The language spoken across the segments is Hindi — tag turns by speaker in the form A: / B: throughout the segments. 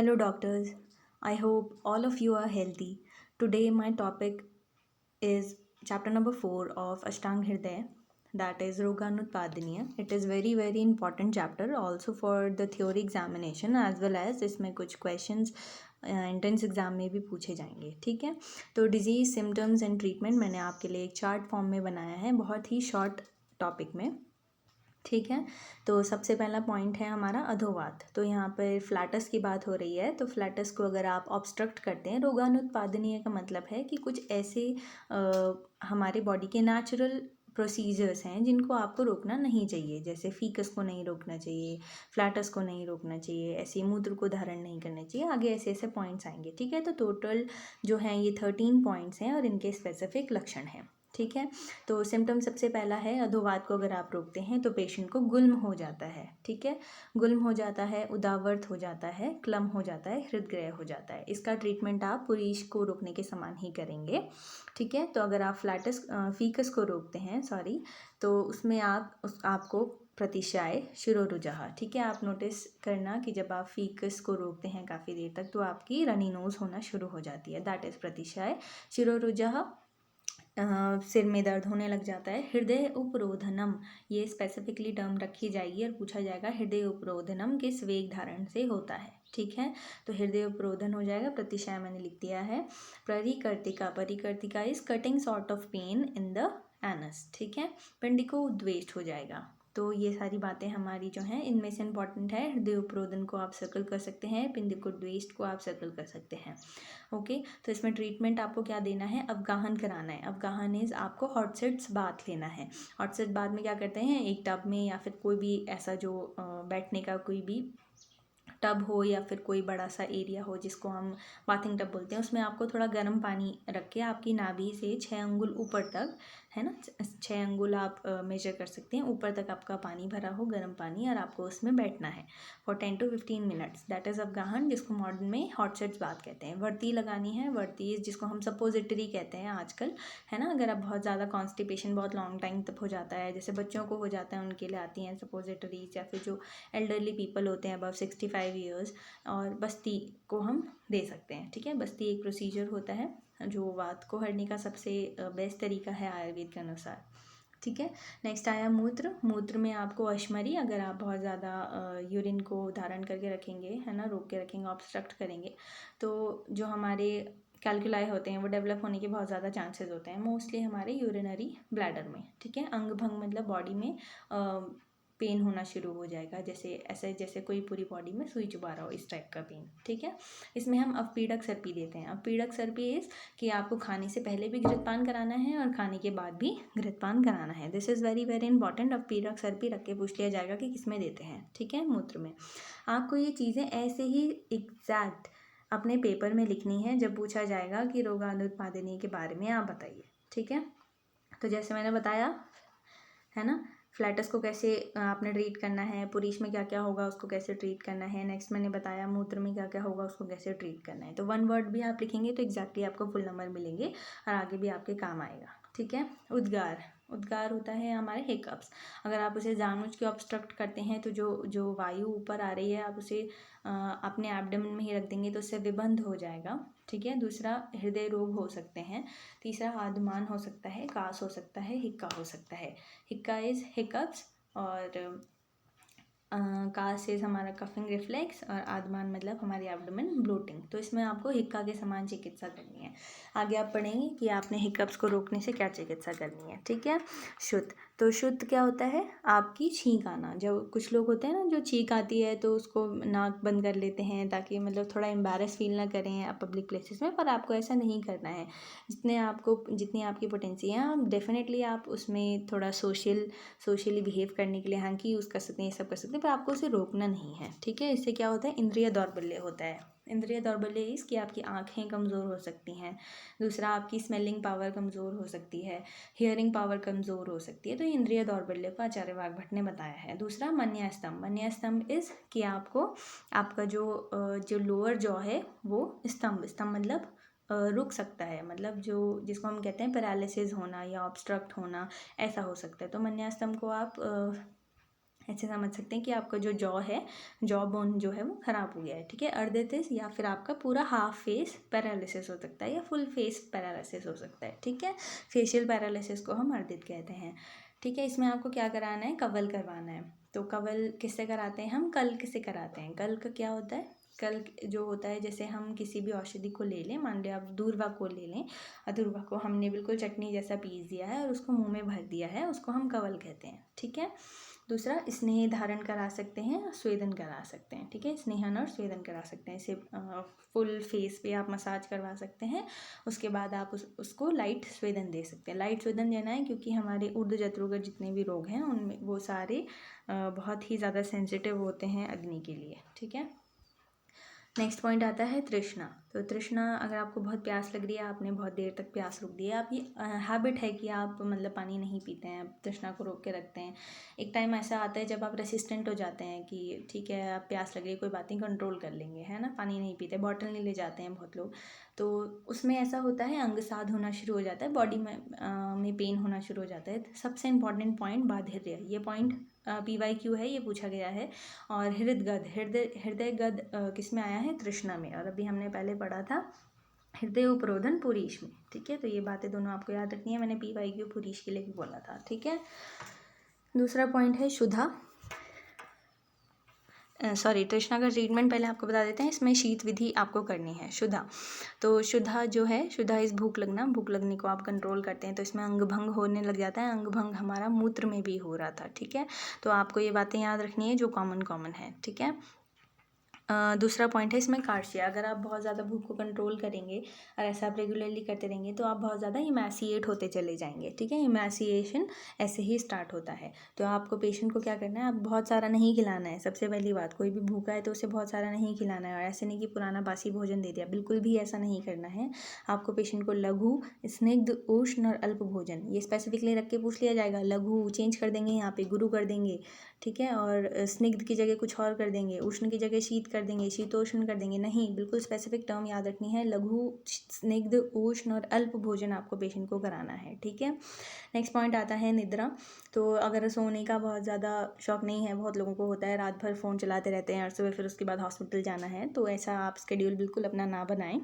A: Hello, doctors. I hope all of you are healthy. Today, my topic is chapter number 4 of Ashtang Hriday, that is Roganutpadaniya. It is very important chapter also for the theory examination as well as इसमें कुछ questions एंट्रेंस एग्ज़ाम में भी पूछे जाएंगे. ठीक है, तो डिजीज़ सिम्टम्स एंड ट्रीटमेंट मैंने आपके लिए एक चार्ट फॉर्म में बनाया है, बहुत ही शॉर्ट टॉपिक में. ठीक है, तो सबसे पहला पॉइंट है हमारा अधोवात. तो यहाँ पर फ्लैटस की बात हो रही है, तो फ्लैटस को अगर आप ऑब्स्ट्रक्ट करते हैं, रोगानुत्पादनीय का मतलब है कि कुछ ऐसे हमारे बॉडी के नेचुरल प्रोसीजर्स हैं जिनको आपको रोकना नहीं चाहिए. जैसे फीकस को नहीं रोकना चाहिए, फ्लैटस को नहीं रोकना चाहिए, ऐसे मूत्र को धारण नहीं करना चाहिए. आगे ऐसे ऐसे पॉइंट्स आएंगे. ठीक है, तो टोटल जो हैं ये 13 पॉइंट्स हैं और इनके स्पेसिफिक लक्षण हैं. ठीक है, तो सिम्टम सबसे पहला है अधोवात को अगर आप रोकते हैं तो पेशेंट को गुल्म हो जाता है. ठीक है, गुल्म हो जाता है, उदावर्त हो जाता है, क्लम हो जाता है, हृदय हो जाता है. इसका ट्रीटमेंट आप पुरीश को रोकने के समान ही करेंगे. ठीक है, तो अगर आप फीकस को रोकते हैं तो उसमें आपको प्रतिशाय शिरोरुजहा. ठीक है, आप नोटिस करना कि जब आप फीकस को रोकते हैं काफ़ी देर तक तो आपकी रनी नोज होना शुरू हो जाती है. दैट इज़ प्रतिशाय शिरोरुजहा. सिर में दर्द होने लग जाता है. हृदय उपरोधनम, ये स्पेसिफिकली टर्म रखी जाएगी और पूछा जाएगा हृदय उपरोधनम किस वेग धारण से होता है. ठीक है, तो हृदय उपरोधन हो जाएगा. प्रतिशय मैंने लिख दिया है. परिकर्तिका is cutting sort of pain in the anus. ठीक है, पिंडिको उद्वेष्ट हो जाएगा. तो ये सारी बातें हमारी जो हैं इनमें से इम्पॉर्टेंट है. हृदय उपरोधन को आप सर्कल कर सकते हैं, पिंडिकोद्वेष्ट को आप सर्कल कर सकते हैं. ओके, तो इसमें ट्रीटमेंट आपको क्या देना है, अवगाहन कराना है. अवगाहन इज आपको हॉट सेट्स बाथ लेना है. हॉट सेट बाथ में क्या करते हैं, एक टब में या फिर कोई भी ऐसा जो बैठने का कोई भी टब हो या फिर कोई बड़ा सा एरिया हो जिसको हम बाथिंग टब बोलते हैं, उसमें आपको थोड़ा गर्म पानी रख के आपकी नाभि से 6 अंगुल ऊपर तक, है ना, 6 अंगुल आप मेजर कर सकते हैं, ऊपर तक आपका पानी भरा हो, गर्म पानी, और आपको उसमें बैठना है for 10 to 15 minutes. That is अवगाहन, जिसको मॉडर्न में हॉट सेट्स बात कहते हैं. वर्ती लगानी है. वर्ती जिसको हम सपोजिटरी कहते हैं आजकल, है ना. अगर आप बहुत ज़्यादा कॉन्स्टिपेशन बहुत लॉन्ग टाइम तक हो जाता है, जैसे बच्चों को हो जाता है, उनके लिए आती हैं सपोजिटरीज, या फिर जो एल्डरली पीपल होते हैं अबव 65 ईयर्स, और बस्ती को हम दे सकते हैं. ठीक है, बस्ती एक प्रोसीजर होता है जो वात को हरने का सबसे बेस्ट तरीका है आयुर्वेद के अनुसार. ठीक है, नेक्स्ट आया मूत्र. मूत्र में आपको अश्मरी, अगर आप बहुत ज़्यादा यूरिन को धारण करके रखेंगे, है ना, रोक के रखेंगे, ऑब्स्ट्रक्ट करेंगे, तो जो हमारे कैल्कुलाई होते हैं वो डेवलप होने के बहुत ज़्यादा चांसेस होते हैं, मोस्टली हमारे यूरिनरी ब्लैडर में. ठीक है, अंग भंग मतलब बॉडी में पेन होना शुरू हो जाएगा, जैसे कोई पूरी बॉडी में सुई चुभा रहा हो, इस टाइप का पेन. ठीक है, इसमें हम अपपीड़क सर्पी देते हैं. अपपीड़क सर्पी इज़ कि आपको खाने से पहले भी घृतपान कराना है और खाने के बाद भी घृतपान कराना है. This is very important. अपपीड़क सर्पी रख के पूछ लिया जाएगा कि किस में देते हैं. ठीक है, मूत्र में. आपको ये चीज़ें ऐसे ही एग्जैक्ट अपने पेपर में लिखनी है जब पूछा जाएगा कि रोगानुत्पादनी के बारे में आप बताइए. ठीक है, तो जैसे मैंने बताया, है ना, फ्लैटस को कैसे आपने ट्रीट करना है, पुरीश में क्या क्या होगा उसको कैसे ट्रीट करना है. नेक्स्ट मैंने बताया मूत्र में क्या क्या होगा उसको कैसे ट्रीट करना है. तो 1 वर्ड भी आप लिखेंगे तो एग्जैक्टली आपको फुल नंबर मिलेंगे और आगे भी आपके काम आएगा. ठीक है, उद्गार. उद्गार होता है हमारे हिकअप्स. अगर आप उसे जानबूझ के ऑब्स्ट्रक्ट करते हैं तो जो वायु ऊपर आ रही है आप उसे अपने एब्डोमेन में ही रख देंगे तो उससे विबंध हो जाएगा. ठीक है, दूसरा हृदय रोग हो सकते हैं. तीसरा आदमान हो सकता है, कास हो सकता है, हिक्का हो सकता है. हिक्का इज हिकअप्स और कास इज हमारा कफिंग रिफ्लेक्स और आदमान मतलब हमारी एब्डोमेन ब्लोटिंग. तो इसमें आपको हिक्का के समान चिकित्सा करनी है. आगे आप पढ़ेंगे कि आपने हिकअप्स को रोकने से क्या चिकित्सा करनी है. ठीक है, शुद्ध. तो शुद्ध क्या होता है, आपकी छींक आना. जब कुछ लोग होते हैं ना जो छींक आती है तो उसको नाक बंद कर लेते हैं ताकि मतलब थोड़ा एम्बैरस फील ना करें आप पब्लिक प्लेसेस में, पर आपको ऐसा नहीं करना है. जितनी आपकी पोटेंसी है आप डेफिनेटली आप उसमें थोड़ा सोशली बिहेव करने के लिए हाँ की यूज़ कर सकते हैं, ये सब कर सकते हैं, पर आपको उसे रोकना नहीं है. ठीक है, इससे क्या होता है, इंद्रिय दौर्बल्य होता है. इंद्रिय दौर्बल्य इसकी आपकी आँखें कमज़ोर हो सकती हैं. दूसरा आपकी स्मेलिंग पावर कमज़ोर हो सकती है, हियरिंग पावर कमज़ोर हो सकती है. तो इंद्रिय दौर्बल्य को आचार्य वाग्भट ने बताया है. दूसरा मन्यास्तंभ. मन्यास्तंभ इज़ कि आपका जो लोअर जॉ है वो स्तंभ मतलब रुक सकता है, मतलब जिसको हम कहते हैं पैरालिसिस होना या ऑब्स्ट्रक्ट होना, ऐसा हो सकता है. तो मन्यास्तंभ को आप ऐसे समझ सकते हैं कि आपका जो जॉ है, जॉ बोन जो है वो ख़राब हो गया है, ठीक है। अर्देथिस या फिर आपका पूरा हाफ फेस पैरालिसिस हो सकता है या फुल फेस पैरालिसिस हो सकता है, ठीक है। फेशियल पैरालिसिस को हम अर्दित कहते हैं, ठीक है। इसमें आपको क्या कराना है, कवल करवाना है। तो कवल किससे कराते हैं हम, कल्क से कराते हैं। कल्क क्या होता है, कल्क जो होता है, जैसे हम किसी भी औषधि को ले लें, मान लिया आप दूर्वा को ले लें, दूर्वा को हमने बिल्कुल चटनी जैसा पीस दिया है और उसको मुंह में भर दिया है, उसको हम कवल कहते हैं, ठीक है। दूसरा, स्नेह धारण करा सकते हैं, स्वेदन करा सकते हैं, ठीक है। स्नेहन और स्वेदन करा सकते हैं, इसे फुल फेस पे आप मसाज करवा सकते हैं। उसके बाद आप उसको लाइट स्वेदन दे सकते हैं। लाइट स्वेदन देना है क्योंकि हमारे ऊर्ध्व जत्रुगत जितने भी रोग हैं उनमें वो सारे बहुत ही ज़्यादा सेंसिटिव होते हैं अग्नि के लिए, ठीक है। नेक्स्ट पॉइंट आता है तृष्णा। तो तृष्णा, अगर आपको बहुत प्यास लग रही है, आपने बहुत देर तक प्यास रोक दी है, आप ये हैबिट है कि आप मतलब पानी नहीं पीते हैं, आप तृष्णा को रोक के रखते हैं। एक टाइम ऐसा आता है जब आप रेसिस्टेंट हो जाते हैं कि ठीक है आप प्यास लग रही है, कोई बात नहीं, कंट्रोल कर लेंगे, है ना, पानी नहीं पीते, बॉटल नहीं ले जाते हैं बहुत लोग। तो उसमें ऐसा होता है, अंगसाध होना शुरू हो जाता है, बॉडी में पेन होना शुरू हो जाता है। सबसे इंपॉर्टेंट पॉइंट बाधिर्य, ये पॉइंट PYQ है, ये पूछा गया है। और हृदगद, हृदय गद किस में आया है, तृष्णा में। और अभी हमने पहले पढ़ा था हृदय उपरोधन पुरीश में, ठीक है। तो ये बातें दोनों आपको याद रखनी है, मैंने PYQ पुरीश के लिए भी बोला था, ठीक है। दूसरा पॉइंट है शुद्धा, सॉरी, तृष्णा का ट्रीटमेंट पहले आपको बता देते हैं। इसमें शीत विधि आपको करनी है। शुद्धा, तो शुद्धा जो है, शुद्धा इस भूख लगना, भूख लगने को आप कंट्रोल करते हैं, तो इसमें अंग भंग होने लग जाता है। अंग भंग हमारा मूत्र में भी हो रहा था, ठीक है। तो आपको ये बातें याद रखनी है जो कॉमन है, ठीक है। दूसरा पॉइंट है इसमें कार्शिया। अगर आप बहुत ज़्यादा भूख को कंट्रोल करेंगे और ऐसा आप रेगुलरली करते रहेंगे तो आप बहुत ज़्यादा इमैसिएट होते चले जाएंगे, ठीक है। इमैसिएशन ऐसे ही स्टार्ट होता है। तो आपको पेशेंट को क्या करना है, आप बहुत सारा नहीं खिलाना है। सबसे पहली बात, कोई भी भूखा है तो उसे बहुत सारा नहीं खिलाना है, और ऐसे नहीं कि पुराना बासी भोजन दे दिया, बिल्कुल भी ऐसा नहीं करना है। आपको पेशेंट को लघु, स्निग्ध, उष्ण और अल्प भोजन, ये स्पेसिफिकली रख के पूछ लिया जाएगा। लघु चेंज कर देंगे, यहाँ पे गुरु कर देंगे, ठीक है। और स्निग्ध की जगह कुछ और कर देंगे, उष्ण की जगह शीत कर देंगे, शीतोष्ण कर देंगे, नहीं, बिल्कुल स्पेसिफिक टर्म याद रखनी है। लघु, स्निग्ध, उष्ण और अल्प भोजन आपको पेशेंट को कराना है, ठीक है। नेक्स्ट पॉइंट आता है निद्रा। तो अगर सोने का बहुत ज़्यादा शौक नहीं है, बहुत लोगों को होता है, रात भर फ़ोन चलाते रहते हैं और सुबह फिर उसके बाद हॉस्पिटल जाना है, तो ऐसा आप स्केड्यूल बिल्कुल अपना ना बनाएं,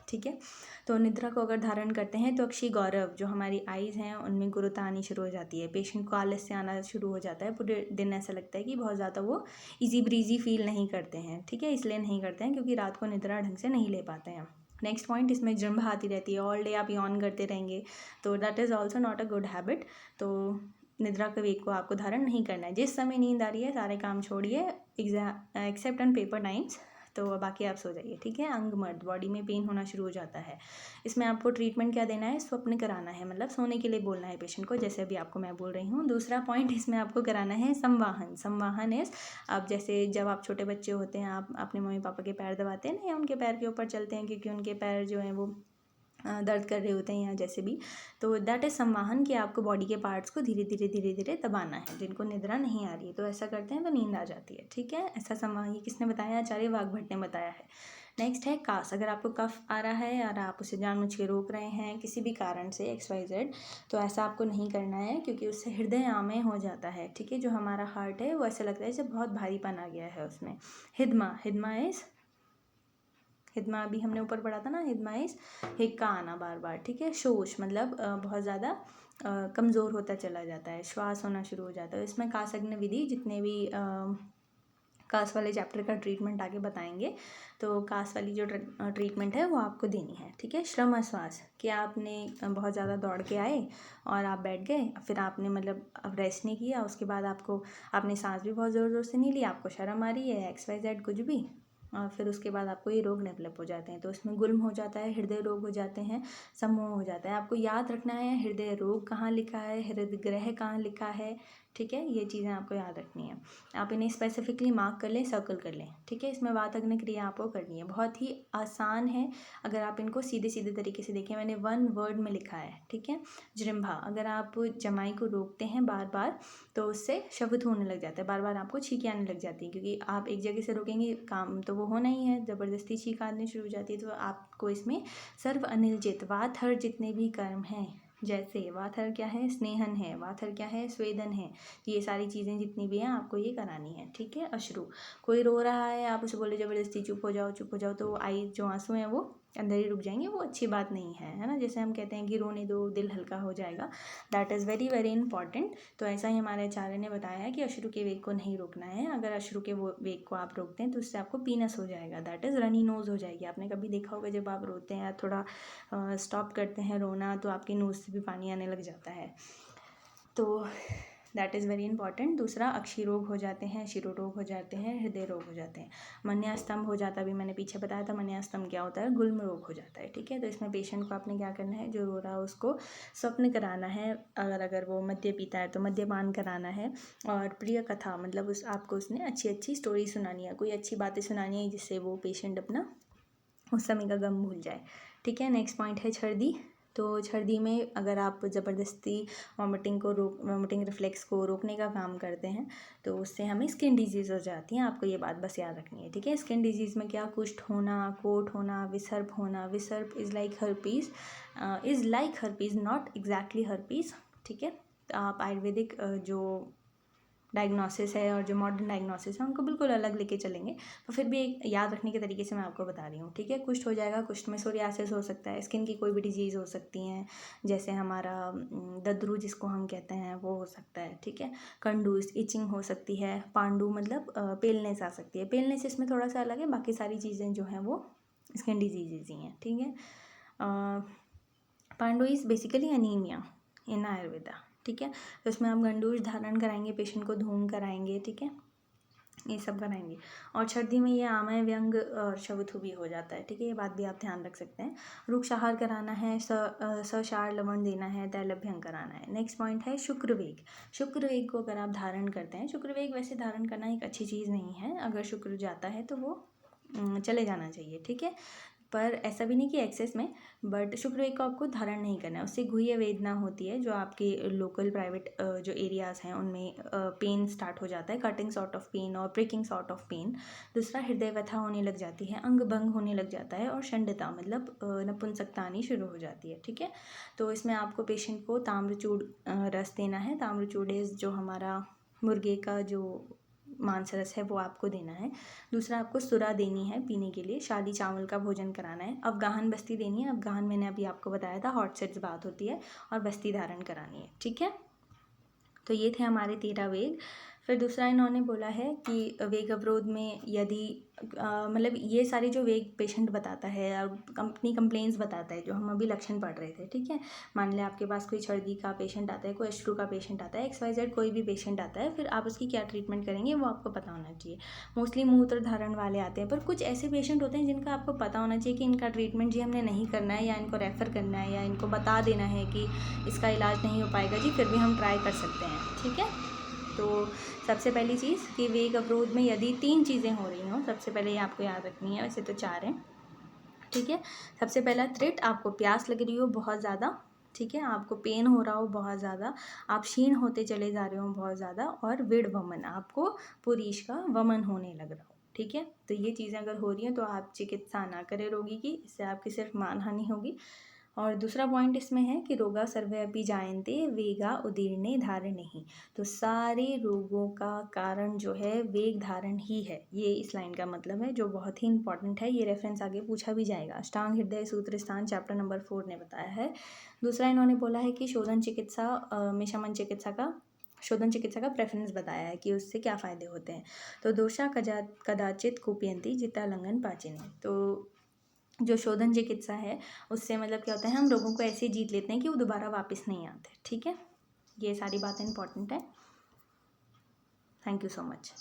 A: ठीक है। तो निद्रा को अगर धारण करते हैं तो अक्षी गौरव, जो हमारी आइज़ हैं उनमें गुरुता आनी शुरू हो जाती है। पेशेंट को आलस्य आना शुरू हो जाता है, पूरे दिन ऐसा लगता है कि बहुत ज़्यादा वो इजी ब्रीजी फील नहीं करते हैं, ठीक है। इसलिए नहीं करते हैं क्योंकि रात को निद्रा ढंग से नहीं ले पाते हैं। नेक्स्ट पॉइंट, इसमें जृंभ आती रहती है, ऑल डे आप यॉन करते रहेंगे, तो that is also not a good habit. तो निद्रा के वेग को आपको धारण नहीं करना है। जिस समय नींद आ रही है सारे काम छोड़िए, एक्सेप्ट ऑन पेपर टाइम्स, तो बाकी आप सो जाइए, ठीक है। अंग मर्द, बॉडी में पेन होना शुरू हो जाता है। इसमें आपको ट्रीटमेंट क्या देना है, स्वप्न कराना है, मतलब सोने के लिए बोलना है पेशेंट को, जैसे अभी आपको मैं बोल रही हूँ। दूसरा पॉइंट इसमें आपको कराना है संवाहन। संवाहन इस, अब जैसे जब आप छोटे बच्चे होते हैं, आप अपने मम्मी पापा के पैर दबाते हैं ना, या उनके पैर के ऊपर चलते हैं क्योंकि उनके पैर जो हैं वो दर्द कर रहे होते हैं या जैसे भी, तो दैट इज़ संवाहन, कि आपको बॉडी के पार्ट्स को धीरे धीरे दबाना है। जिनको निद्रा नहीं आ रही है तो ऐसा करते हैं तो नींद आ जाती है, ठीक है। ऐसा संवाहन ये किसने बताया, आचार्य वाघभट्ट ने बताया है। नेक्स्ट है कास। अगर आपको कफ आ रहा है और आप उसे जानबूझ के रोक रहे हैं किसी भी कारण से XYZ, तो ऐसा आपको नहीं करना है क्योंकि उससे हृदय आमय हो जाता है, ठीक है। जो हमारा हार्ट है वो ऐसा लगता है जैसे बहुत भारीपन आ गया है उसमें। हिदमा, हिदमा इज़, हिदमा अभी हमने ऊपर पढ़ा था ना, हिदमा इज हिक्का आना बार बार, ठीक है। शोष मतलब बहुत ज़्यादा कमज़ोर होता चला जाता है, श्वास होना शुरू हो जाता है। इसमें कासग्न विधि, जितने भी कास वाले चैप्टर का ट्रीटमेंट आगे बताएंगे, तो कास वाली जो ट्रीटमेंट है वो आपको देनी है, ठीक है। श्रम श्वास, कि आपने बहुत ज़्यादा दौड़ के आए और आप बैठ गए, फिर आपने मतलब अब रेस्ट नहीं किया, उसके बाद आपने सांस भी बहुत ज़ोर ज़ोर से नहीं ली, आपको शर्म आ रही है, XYZ कुछ भी, और फिर उसके बाद आपको ये रोग डेवलप हो जाते हैं। तो उसमें गुल्म हो जाता है, हृदय रोग हो जाते हैं, समूह हो जाता है। आपको याद रखना है हृदय रोग कहाँ लिखा है, हृदय ग्रह कहाँ लिखा है, ठीक है। ये चीज़ें आपको याद रखनी है। आप इन्हें स्पेसिफिकली मार्क कर लें, सर्कल कर लें, ठीक है। इसमें वातअग्नि क्रिया आपको करनी है, बहुत ही आसान है अगर आप इनको सीधे सीधे तरीके से देखें। मैंने 1 वर्ड में लिखा है, ठीक है। जृंभा, अगर आप जमाई को रोकते हैं बार बार तो उससे शब्द होने लग जाता है, बार बार आपको छींकें आने लग जाती हैं, क्योंकि आप एक जगह से रोकेंगे काम तो वो होना ही है, ज़बरदस्ती छींक आने शुरू हो जाती है। तो आपको इसमें सर्व अनिल जित, वात हर जितने भी कर्म हैं जैसे वाथर क्या है, स्नेहन है, वाथर क्या है, स्वेदन है। ये सारी चीज़ें जितनी भी हैं आपको ये करानी है, ठीक है। अश्रु, कोई रो रहा है, आप उसे बोले ज़बरदस्ती चुप हो जाओ चुप हो जाओ, तो आई जो आंसू हैं वो अंदर ही रुक जाएंगे, वो अच्छी बात नहीं है ना। जैसे हम कहते हैं कि रोने दो दिल हल्का हो जाएगा, that is very very important. तो ऐसा ही हमारे आचार्य ने बताया है कि अश्रु के वेग को नहीं रोकना है। अगर अश्रु के वो वेग को आप रोकते हैं तो उससे आपको पीनस हो जाएगा, दैट इज़ रनी नोज़ हो जाएगी। आपने कभी देखा होगा जब आप रोते हैं या थोड़ा स्टॉप करते हैं रोना तो आपकी नोज़ से भी पानी आने लग जाता है, तो दैट इज़ वेरी इंपॉर्टेंट। दूसरा, अक्षी रोग हो जाते हैं, शिरोरोग हो जाते हैं, हृदय रोग हो जाते हैं, मन्यास्तंभ हो जाता है। अभी मैंने पीछे बताया था मन्यास्तंभ क्या होता है, गुल्म रोग हो जाता है, ठीक है। तो इसमें पेशेंट को आपने क्या करना है, जो रो रहा है उसको स्वप्न कराना है, अगर वो मद्य पीता है तो मद्यपान कराना है, और प्रिय कथा मतलब आपको उसने अच्छी अच्छी स्टोरी सुनानी है, कोई अच्छी बातें सुनानी है जिससे वो पेशेंट अपना उस समय का गम भूल जाए, ठीक है। नेक्स्ट पॉइंट है छर्दी। तो छर्दी में अगर आप ज़बरदस्ती वॉमिटिंग रिफ्लेक्स को रोकने का काम करते हैं तो उससे हमें स्किन डिजीज़ हो जाती हैं। आपको ये बात बस याद रखनी है, ठीक है। स्किन डिजीज़ में क्या, कुष्ठ होना, कोट होना, विसर्प होना। विसर्प is like herpes, not exactly herpes, ठीक है। तो आप आयुर्वेदिक जो डायग्नोसिस है और जो मॉडर्न डायग्नोसिस है उनको बिल्कुल अलग लेके चलेंगे, तो फिर भी एक याद रखने के तरीके से मैं आपको बता रही हूँ, ठीक है। कुष्ठ हो जाएगा, कुष्ठ में सोरियासिस हो सकता है, स्किन की कोई भी डिजीज़ हो सकती हैं, जैसे हमारा दद्रू जिसको हम कहते हैं वो हो सकता है, ठीक है। कंडूस, इचिंग हो सकती है। पांडु मतलब पेलनेस आ सकती है। पेलनेस इसमें थोड़ा सा अलग है, बाकी सारी चीज़ें जो हैं वो स्किन डिजीज़ ही हैं, ठीक है। पांडु इज़ बेसिकली अनीमिया इन आयुर्वेदा, ठीक है। तो इसमें आप गंडूज धारण कराएंगे, पेशेंट को धूम कराएंगे, ठीक है, ये सब कराएंगे। और सर्दी में ये आमय व्यंग और शवथु भी हो जाता है, ठीक है, ये बात भी आप ध्यान रख सकते हैं। रुक्ष आहार कराना है, ससार लवण देना है, तैलभ्यंग कराना है। नेक्स्ट पॉइंट है शुक्रवेग। शुक्रवेग को अगर आप धारण करते हैं, शुक्रवेग वैसे धारण करना एक अच्छी चीज़ नहीं है, अगर शुक्र जाता है तो वो चले जाना चाहिए, ठीक है, पर ऐसा भी नहीं कि एक्सेस में, बट शुक्रवेग को आपको धारण नहीं करना है, उससे गुह्य वेदना होती है, जो आपके लोकल प्राइवेट जो एरियाज़ हैं उनमें पेन स्टार्ट हो जाता है, कटिंग सॉर्ट ऑफ पेन और प्रिकिंग सॉर्ट ऑफ पेन। दूसरा, हृदय व्यथा होने लग जाती है, अंग भंग होने लग जाता है, और शंडता मतलब नपुंसकता आनी शुरू हो जाती है, ठीक है। तो इसमें आपको पेशेंट को ताम्रचूड़ रस देना है। ताम्रचूड़ जो हमारा मुर्गे का जो मांस रस है वो आपको देना है। दूसरा, आपको सुरा देनी है पीने के लिए। शादी चावल का भोजन कराना है। अफगान बस्ती देनी है। अफगान मैंने अभी आपको बताया था, हॉट सेट्स बात होती है, और बस्ती धारण करानी है, ठीक है। तो ये थे हमारे 13 वेग। फिर दूसरा इन्होंने बोला है कि वेग अवरोध में यदि मतलब ये सारे जो वेग पेशेंट बताता है और अपनी कंप्लेंट्स बताता है, जो हम अभी लक्षण पढ़ रहे थे, ठीक है। मान लिया आपके पास कोई छर्दी का पेशेंट आता है, कोई अश्रु का पेशेंट आता है, XYZ कोई भी पेशेंट आता है, फिर आप उसकी क्या ट्रीटमेंट करेंगे वो आपको पता होना चाहिए। मोस्टली मूत्र धारण वाले आते हैं, पर कुछ ऐसे पेशेंट होते हैं जिनका आपको पता होना चाहिए कि इनका ट्रीटमेंट जी हमने नहीं करना है, या इनको रेफ़र करना है, या इनको बता देना है कि इसका इलाज नहीं हो पाएगा जी, फिर भी हम ट्राई कर सकते हैं, ठीक है। तो सबसे पहली चीज़ कि वेग अवरोध में यदि 3 चीज़ें हो रही हों, सबसे पहले ये आपको याद रखनी है, वैसे तो 4 हैं, ठीक है। सबसे पहला त्रिट, आपको प्यास लग रही हो बहुत ज़्यादा, ठीक है, आपको पेन हो रहा हो बहुत ज़्यादा, आप क्षीण होते चले जा रहे हो बहुत ज़्यादा, और विड़ वमन, आपको पुरीश का वमन होने लग रहा हो, ठीक है। तो ये चीज़ें अगर हो रही हैं तो आप चिकित्सा ना करें रोगी की, इससे आपकी सिर्फ मानहानि होगी। और दूसरा पॉइंट इसमें है कि रोगा सर्वे अपि जायन्ते वेगा उदीर्णे धारणेहि। तो सारे रोगों का कारण जो है वेग धारण ही है, ये इस लाइन का मतलब है, जो बहुत ही इंपॉर्टेंट है। ये रेफरेंस आगे पूछा भी जाएगा, अष्टांग हृदय सूत्र स्थान चैप्टर नंबर 4 ने बताया है। दूसरा इन्होंने बोला है कि शोधन चिकित्सा में शमन चिकित्सा का प्रेफरेंस बताया है कि उससे क्या फ़ायदे होते हैं। तो दोषा कदाचित कुपयंती जिता लंघन पाचिनी। तो जो शोधन चिकित्सा है उससे मतलब क्या होता है, हम लोगों को ऐसे जीत लेते हैं कि वो दोबारा वापस नहीं आते, ठीक है। ये सारी बातें इंपॉर्टेंट है। Thank you so much.